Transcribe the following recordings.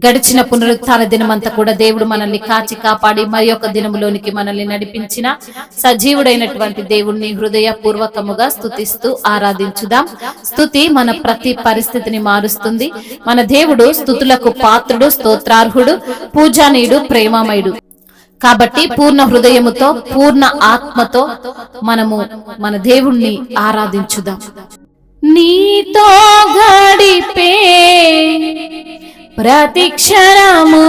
గడిచిన పునరుత్థాన దినమంతా కూడా దేవుడు మనల్ని కాచి కాపాడి మరి యొక్క దినములోనికి మనల్ని నడిపించిన సజీవుడైనటువంటి దేవుణ్ణి హృదయపూర్వకముగా స్తుతిస్తూ ఆరాధించుదాం. స్తుతి మన ప్రతి పరిస్థితిని మారుస్తుంది. మన దేవుడు స్తుతులకు పాత్రుడు, స్తోత్రార్హుడు, పూజానీయుడు, ప్రేమమయుడు. కాబట్టి పూర్ణ హృదయముతో, పూర్ణ ఆత్మతో మనము మన దేవుణ్ణి ఆరాధించుదాం. నీతో గడిపే ప్రతిక్షణము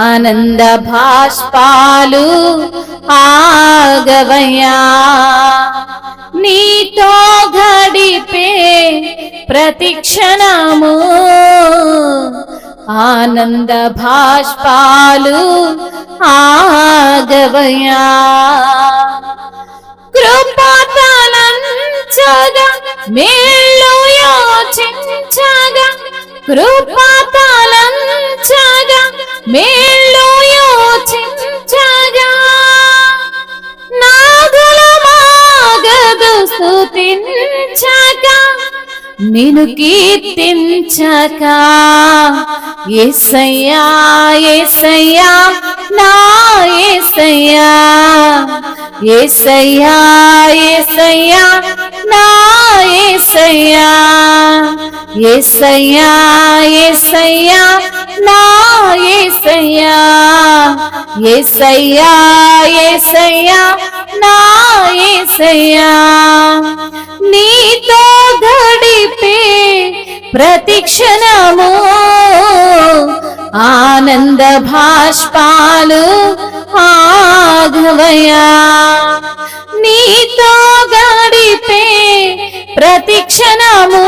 ఆనంద భాష్పాలు ఆగవయ్యా. నీతో గడిపే ప్రతిక్షణము ఆనంద భాష్పాలు ఆగవయ్యా. కృపతలంచగా మేలు యోచించగా, కృపతలంచగా మేలు యోచించగా, నాదులమాగదు స్తుతించగా, నిన్ను కీర్తించక. యేసయ్యా యేసయ్యా నా యేసయ్యా, యేసయ్యా యేసయ్యా నా యేసయ్యా, యేసయ్యా యేసయ్యా నా యేసయ్యా, యేసయ్యా యేసయ్యా నా యేసయ్యా. నీతో గడిపే ప్రతిక్షణము ఆనంద భాష్పాలు ఆగవయ్యా. నీతో గడిపే ప్రతిక్షణము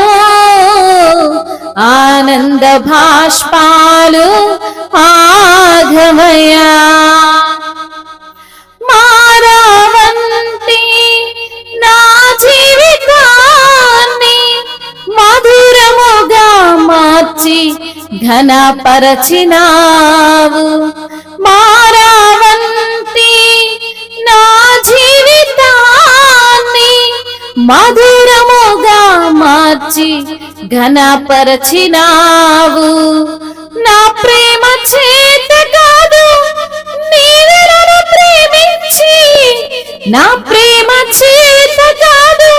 ఆనంద భాష్పాలు ఆగవయ్యా. మారవంతి నా జీవితాన్ని మధురముగా మార్చి ఘనపరచినావు. మారవంతి నా జీవితాన్ని మధురముగా మార్చి ఘనపరచినావు. నా ప్రేమ చేత కాదు, నీవే నన్ను ప్రేమించి, నా ప్రేమ చేత కాదు,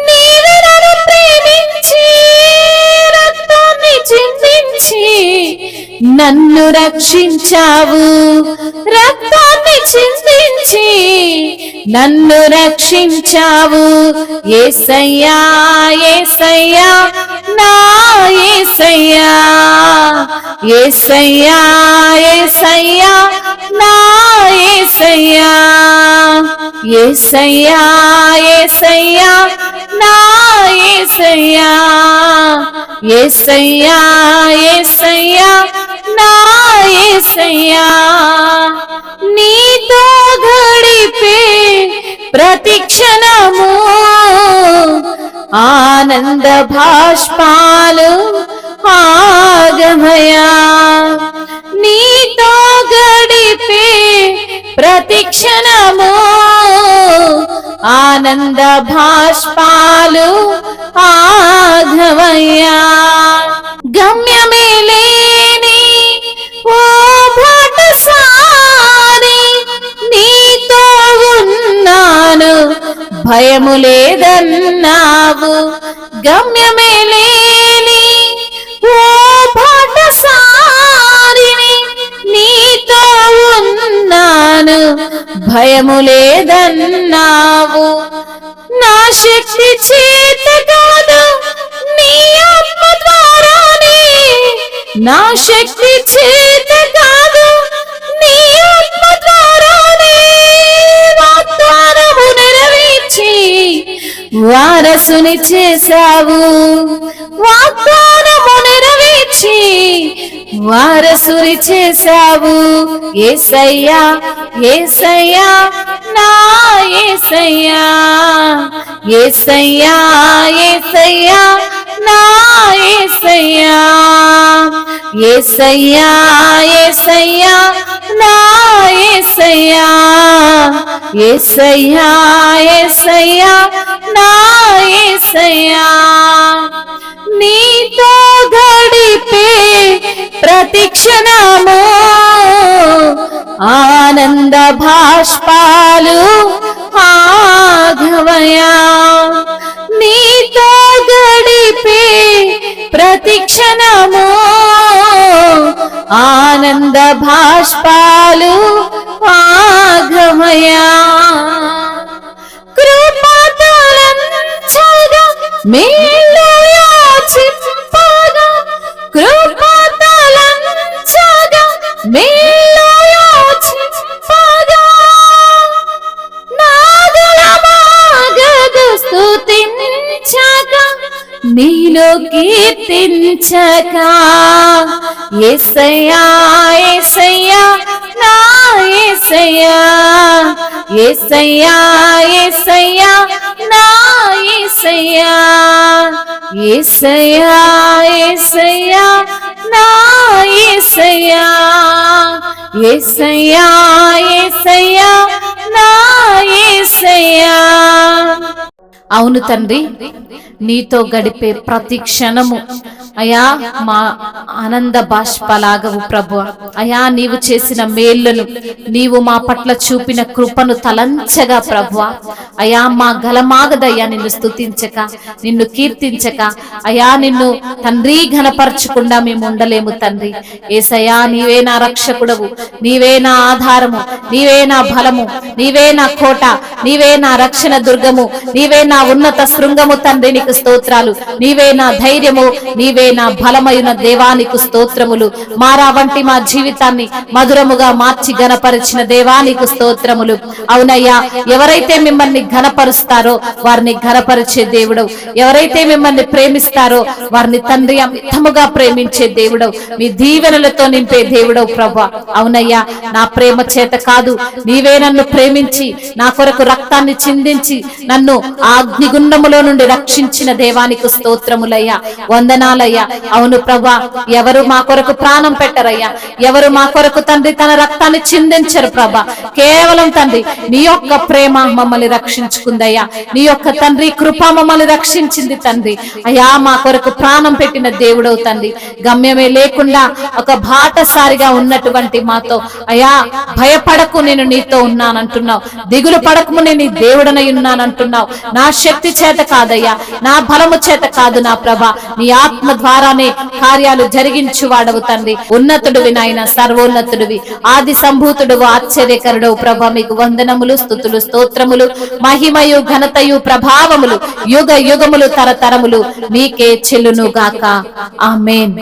నీవే నన్ను ప్రేమించి, రక్తాన్ని చిందించి నన్ను రక్షించావు. రక్తాన్ని చిందించి నన్ను రక్షించావు. యేసయ్యా యేసయ్యా నా యేసయ్యా, యేసయ్యా యేసయ్యా నా యేసయ్యా, యేసయ్యా యేసయ్యా నా యేసయ్యా, యేసయ్యా యేసయ్యా నా యేసయ్యా. నీతో గడిపే ప్రతిక్షణము ఆనంద భాష్పాలు ఆగమయా. నీతో గడిపే ప్రతిక్షణము ఆనంద భాష్పాలు ఆగమయా. గమ్యమే లేని ఓ బాటసారి నీతో ఉన్నాను, భయము లేదన్నావు. గమ్యమే లేని ఓ బాటసారిని నీతో ఉన్నాను, భయము లేదన్నావు. నా శక్తి చేత కాదు, నీ ఆత్మ ద్వారానే, నా శక్తి చేత కాదు, నీ ఆత్మ ద్వారానే వాగ్దానము నెరవేర్చి వారసుని చేశావు. వాగ్దానము నెరవేర్చి వారసుని చేశావు. యేసయ్యా యేసయ్యా నా యేసయ్యా, యేసయ్యా యేసయ్యా నా యేసయ్యా, యేసయ్యా యేసయ్యా నా యేసయ్యా, యేసయ్యా యేసయ్యా నా యేసయ్యా. నీతో గడి ప్రతిక్షణము ఆనంద భాష్పాలు ఆఘవయా నీతో గడిపే ప్రతిక్షణము ఆనంద భాష్పాలు ఆఘమయా కృపతలంచగా మేలు యాచింపగా కృపతలంచగా మేలు యాచింపగా నాగలమాగదు స్తుతించగా నేను కీర్తించగా యేసయ్యా యేసయ్యా నా యేసయ్యా యేసయ్యా యేసయ్యా నా యేసయ్యా యేసయ్యా యేసయ్యా నా యేసయ్యా యేసయ్యా యేసయ్యా నా యేసయ్యా. అవును తండ్రి, నీతో గడిపే ప్రతి క్షణము అయా మా ఆనంద బాష్పలాగవు ప్రభు. అయా నీవు చేసిన మేళ్లను, నీవు మా పట్ల చూపిన కృపను తలంచగా ప్రభు అయా మా గలమాగదయ్యా నిన్ను స్తుతించక, నిన్ను కీర్తించక అయా నిన్ను తండ్రి ఘనపరచకుండా మేము ఉండలేము తండ్రి. యేసయ్యా నీవే నా రక్షకుడవు, నీవే నా ఆధారము, నీవే నా బలము, నీవే నా కోట, నీవే నా రక్షణ దుర్గము, నీవే నా ఉన్నత శృంగము తండ్రి. నీకు స్తోత్రాలు. నీవే నా ధైర్యము, నీవే నా బలమైన దేవానికి స్తోత్రములు. మారా వంటి మా జీవితాన్ని మధురముగా మార్చి ఘనపరిచిన దేవానికి స్తోత్రములు. అవునయ్యా, ఎవరైతే మిమ్మల్ని ఘనపరుస్తారో వారిని ఘనపరిచే దేవుడవు, ఎవరైతే మిమ్మల్ని ప్రేమిస్తారో వారిని తండ్రి అమితముగా ప్రేమించే దేవుడవు, మీ దీవెనలతో నింపే దేవుడవు ప్రభా. అవునయ్యా, నా ప్రేమ చేత కాదు, నీవే నన్ను ప్రేమించి నా కొరకు రక్తాన్ని చిందించి నన్ను ఆ అగ్నిగుండములో నుండి రక్షించిన దేవానికి స్తోత్రములయ్యా, వందనాలయ్యా. అవును ప్రభా, ఎవరు మా కొరకు ప్రాణం పెట్టరయ్యా, ఎవరు మా కొరకు తండ్రి తన రక్తాన్ని చిందించరు ప్రభా. కేవలం తండ్రి నీ యొక్క ప్రేమ మమ్మల్ని రక్షించుకుందయ్యా, నీ యొక్క తండ్రి కృప మమ్మల్ని రక్షించింది తండ్రి. అయ్యా మా కొరకు ప్రాణం పెట్టిన దేవుడవు తండ్రి. గమ్యమే లేకుండా ఒక బాటసారిగా ఉన్నటువంటి మాతో అయ్యా భయపడకు, నేను నీతో ఉన్నానంటున్నావు, దిగులు పడకము నేను నీ దేవుడనై ఉన్నానంటున్నావు. నా శక్తి చేత కాదయ్యా, నా బలము చేత కాదు నా ప్రభా, నీ ఆత్మ ద్వారానే కార్యాలు జరిగించువాడవు తండ్రి. ఉన్నతుడివి నాయన, సర్వోన్నతుడివి, ఆది సంభూతుడువు, ఆశ్చర్యకరుడవు ప్రభా. మీకు వందనములు, స్తుతులు, స్తోత్రములు, మహిమయు ఘనతయు ప్రభావములు యుగ యుగములు తరతరములు మీకే చెల్లును గాక. ఆమేన్.